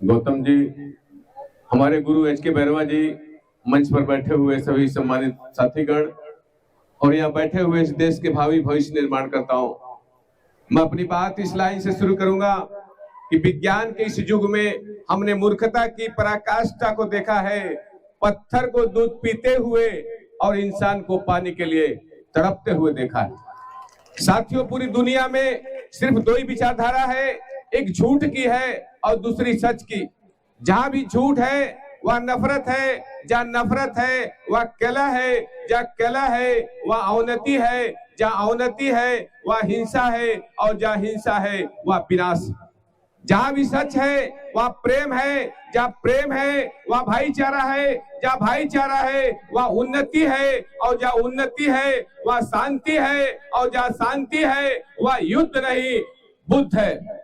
गौतम जी, हमारे गुरु एच के बैरवा जी, मंच पर बैठे हुए सभी सम्मानित साथीगण और यहाँ बैठे हुए इस देश के भावी भविष्य निर्माण करता हूँ। मैं अपनी बात इस लाइन से शुरू करूंगा कि विज्ञान के इस युग में हमने मूर्खता की पराकाष्ठा को देखा है। पत्थर को दूध पीते हुए और इंसान को पाने के लिए तड़पते हुए देखा है। साथियों, पूरी दुनिया में सिर्फ दो ही विचारधारा है, एक झूठ की है और दूसरी सच की। जहां भी झूठ है वह नफरत है, जहां नफरत है वह कलह है, जहां कलह है वह अवनति है, जहां अवनति है वह हिंसा है और जहां हिंसा है वह विनाश। जहां भी सच है वह प्रेम है, जहां प्रेम है वह भाईचारा है, जहां भाईचारा है वह उन्नति है और जहां उन्नति है वह शांति है और जहां शांति है वह युद्ध नहीं बुद्ध है।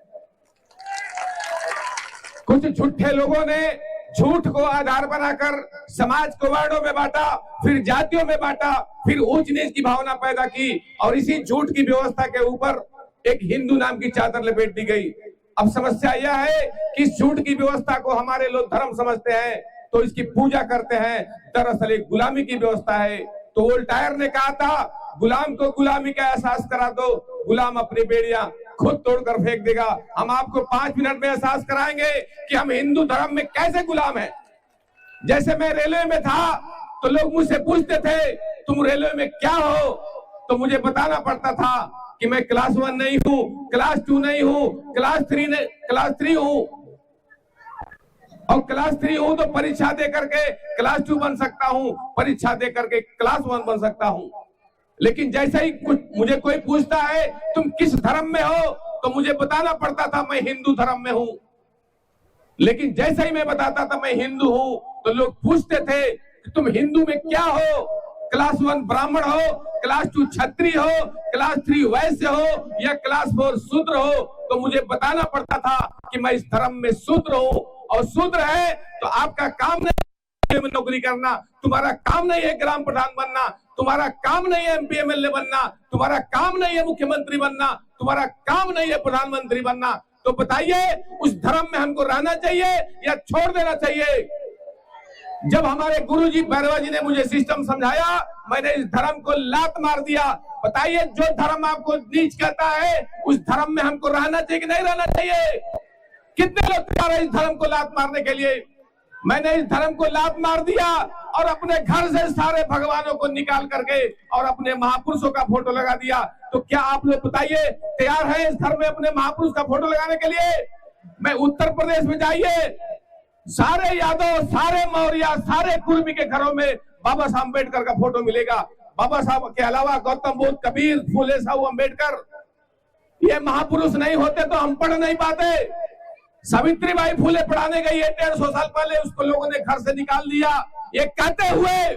कुछ झूठे लोगों ने झूठ को आधार बनाकर समाज को वर्णों में बांटा, फिर जातियों में बांटा, फिर ऊंच नीच की भावना पैदा की और इसी झूठ की व्यवस्था के ऊपर एक हिंदू नाम की चादर लपेट दी गई। अब समस्या यह है कि इस झूठ की व्यवस्था को हमारे लोग धर्म समझते हैं तो इसकी पूजा करते हैं। दरअसल एक गुलामी की व्यवस्था है। तो वोल्टायर ने कहा था, गुलाम को गुलामी का एहसास करा दो, गुलाम अपनी बेड़ियां खुद तोड़कर फेंक देगा। हम आपको 5 मिनट में एहसास कराएंगे कि हम हिंदू धर्म में कैसे गुलाम हैं। जैसे मैं रेलवे में था तो लोग मुझसे पूछते थे, तुम रेलवे में क्या हो? तो मुझे बताना पड़ता था कि मैं क्लास 1 नहीं हूँ, क्लास 2 नहीं हूँ, क्लास 3 हूँ और क्लास 3 हूँ तो परीक्षा दे करके क्लास 2 बन सकता हूँ, परीक्षा दे करके क्लास 1 बन सकता हूँ। लेकिन जैसे ही मुझे कोई पूछता है तुम किस धर्म में हो, तो मुझे बताना पड़ता था मैं हिंदू धर्म में हूँ। लेकिन जैसे ही मैं बताता था मैं हिंदू हूँ तो लोग पूछते थे कि तुम हिंदू में क्या हो? क्लास 1 ब्राह्मण हो, क्लास 2 क्षत्रिय हो, क्लास 3 वैश्य हो या क्लास 4 शूद्र हो? तो मुझे बताना पड़ता था कि मैं इस धर्म में शूद्र हूँ। और शूद्र है तो आपका काम नहीं में नौकरी करना, तुम्हारा काम नहीं है ग्राम प्रधान बनना, तुम्हारा काम नहीं है MP MLA बनना, तुम्हारा काम नहीं है मुख्यमंत्री बनना, तुम्हारा काम नहीं है प्रधानमंत्री बनना। तो बताइए, उस धर्म में हमको रहना चाहिए या छोड़ देना चाहिए? जब हमारे गुरुजी बैरवा जी ने मुझे सिस्टम समझाया, मैंने इस धर्म को लात मार दिया। बताइए, जो धर्म आपको नीच कहता है उस धर्म में हमको रहना चाहिए कि नहीं रहना चाहिए? कितने लोग तैयार है इस धर्म को लात मारने के लिए? मैंने इस धर्म को लात मार दिया और अपने घर से सारे भगवानों को निकाल करके और अपने महापुरुषों का फोटो लगा दिया। तो क्या आप लोग बताइए, तैयार है इस धर्म में अपने महापुरुष का फोटो लगाने के लिए? मैं उत्तर प्रदेश में जाइए, सारे यादव, सारे मौर्य, सारे कुर्मी के घरों में बाबा साहब अम्बेडकर का फोटो मिलेगा। बाबा साहब के अलावा गौतम बुद्ध, कबीर, फूले साहब अम्बेडकर, ये महापुरुष नहीं होते तो हम पढ़ नहीं पाते। सावित्रीबाई फूले पढ़ाने गई है 150 साल पहले, उसको लोगों ने घर से निकाल दिया, ये कहते हुए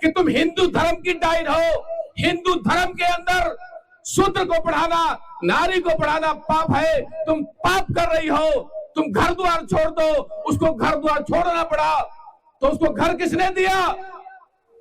कि तुम हिंदू धर्म की डाइन हो। हिंदू धर्म के अंदर शूद्र को पढ़ाना, नारी को पढ़ाना पाप है। तुम पाप कर रही हो। तुम घर द्वार छोड़ दो, उसको घर द्वार छोड़ना पड़ा। तो उसको घर किसने दिया?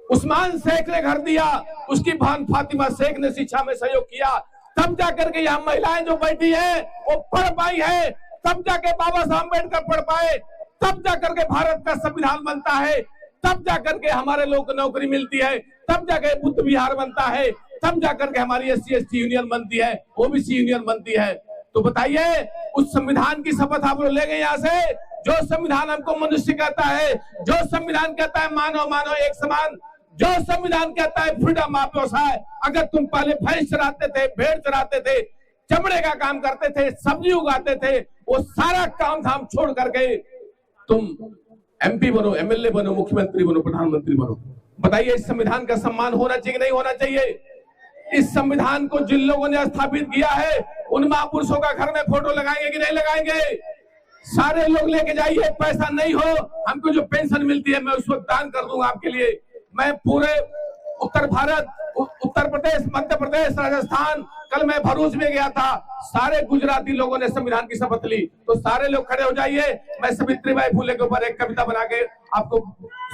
उस्मान शेख ने घर दिया, उसकी बहन फातिमा शेख ने शिक्षा में सहयोग किया। तब जाकर के यहाँ महिलाएं जो बैठी है वो पढ़ पाई है, तब जाके बाबा साहब अम्बेडकर पढ़ पाए, तब जाकर के भारत का संविधान बनता है, तब जाकर के हमारे लोगों को नौकरी मिलती है, तब जाके बुद्ध विहार बनता है, तब जाकर के हमारी SC ST यूनियन बनती है, OBC यूनियन बनती है। तो बताइए, उस संविधान की शपथ आप लोग ले गए यहाँ से, जो संविधान हमको मनुष्य कहता है, जो संविधान कहता है मानव मानव एक समान, जो संविधान कहता है फ्रीडम ऑफ व्यवसाय। अगर तुम पहले भैंस चराते थे, भेड़ चराते थे, चमड़े का काम करते थे, सब्जी उगाते थे, वो सारा काम धाम छोड़ करके तुम MP बनो, MLA बनो, मुख्यमंत्री बनो, प्रधानमंत्री बनो। बताइए, इस संविधान का सम्मान होना चाहिए कि नहीं होना चाहिए? इस संविधान को जिन लोगों ने स्थापित किया है उन महापुरुषों का घर में फोटो लगाएंगे कि नहीं लगाएंगे? सारे लोग लेके जाइए, पैसा नहीं हो, हमको जो पेंशन मिलती है मैं उस वक्त दान कर दूंगा आपके लिए। मैं पूरे उत्तर भारत, उत्तर प्रदेश, मध्य प्रदेश, राजस्थान, कल मैं भरूच में गया था, सारे गुजराती लोगों ने संविधान की शपथ ली। तो सारे लोग खड़े हो जाइए, मैं सावित्रीबाई फूले के ऊपर एक कविता बना के आपको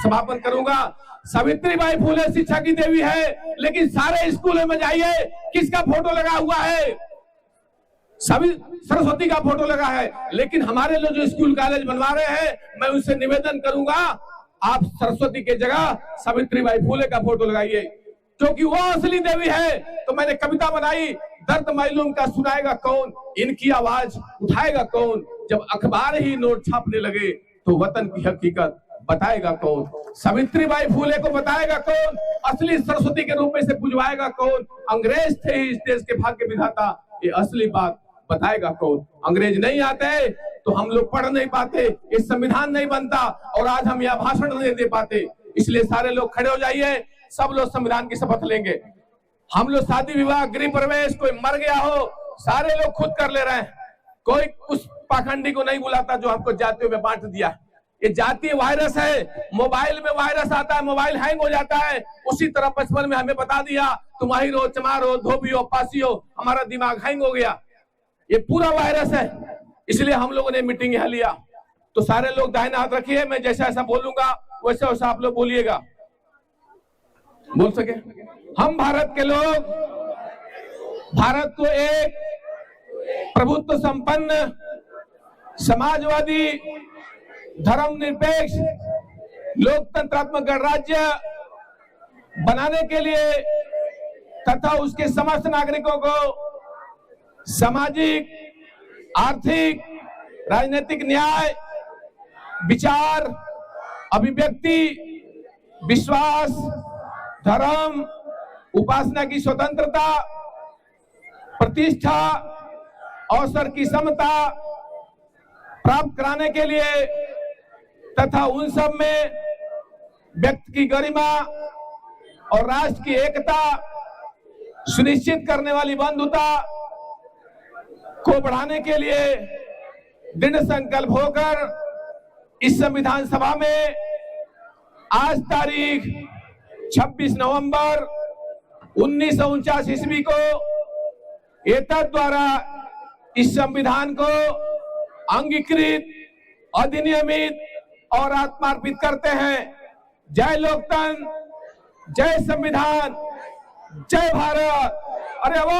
समापन करूंगा। सावित्रीबाई फूले शिक्षा की देवी है, लेकिन सारे स्कूलों में जाइए, किसका फोटो लगा हुआ है? सभी सरस्वती का फोटो लगा है, लेकिन हमारे लोग जो स्कूल कॉलेज बनवा रहे हैं, मैं उनसे निवेदन करूंगा आप सरस्वती के जगह सावित्रीबाई फुले का फोटो लगाइए, क्योंकि वो असली देवी है। तो मैंने कविता बनाई, दर्द मालूम का सुनाएगा कौन, इनकी आवाज उठाएगा कौन, जब अखबार ही नोट छापने लगे तो वतन की हकीकत बताएगा कौन, सावित्रीबाई फुले को बताएगा कौन, असली सरस्वती के रूप में से पुजवाएगा कौन, अंग्रेज थे ही इस देश के भाग्य विधाता, ये असली बात बताएगा कौन। अंग्रेज नहीं आते तो हम लोग पढ़ नहीं पाते, ये संविधान नहीं बनता, और आज हम यह भाषण नहीं दे पाते। इसलिए सारे लोग खड़े हो जाइए, सब लोग संविधान की शपथ लेंगे। हम लोग शादी विवाह गृह प्रवेश, कोई मर गया हो, सारे लोग खुद कर ले रहे हैं। कोई उस पाखंडी को नहीं बुलाता जो हमको जातियों में बांट दिया। ये जातीय वायरस है, मोबाइल में वायरस आता है, मोबाइल हैंग हो जाता है। उसी तरह बचपन में हमें बता दिया तुम आहिर हो, चमार हो, धोबी हो, पासी हो, हमारा दिमाग हैंग हो गया। ये पूरा वायरस है, इसलिए हम लोगों ने मीटिंग यहाँ लिया। तो सारे लोग दाहिना हाथ रखिए, मैं जैसा ऐसा बोलूंगा वैसा वैसा आप लोग बोलिएगा, बोल सके। हम भारत के लोग भारत को एक प्रभुत्व संपन्न, समाजवादी, धर्मनिरपेक्ष, लोकतंत्रात्मक गणराज्य बनाने के लिए तथा उसके समस्त नागरिकों को सामाजिक, आर्थिक, राजनीतिक न्याय, विचार, अभिव्यक्ति, विश्वास, धर्म, उपासना की स्वतंत्रता, प्रतिष्ठा, अवसर की समता प्राप्त कराने के लिए तथा उन सब में व्यक्ति की गरिमा और राष्ट्र की एकता सुनिश्चित करने वाली बंधुता को बढ़ाने के लिए दृढ़ संकल्प होकर इस संविधान सभा में आज तारीख 26 नवंबर 1949 ईस्वी को एतद द्वारा इस संविधान को अंगीकृत, अधिनियमित और आत्मार्पित करते हैं। जय लोकतंत्र, जय संविधान, जय भारत। अरे वो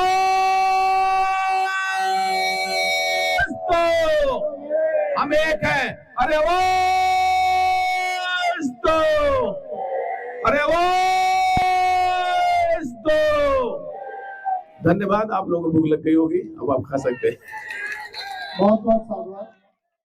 हम एक हैं, अरे वो अरे वो। धन्यवाद। आप लोगों को भूख लग गई होगी, अब आप खा सकते हैं। बहुत बहुत साधुवाद।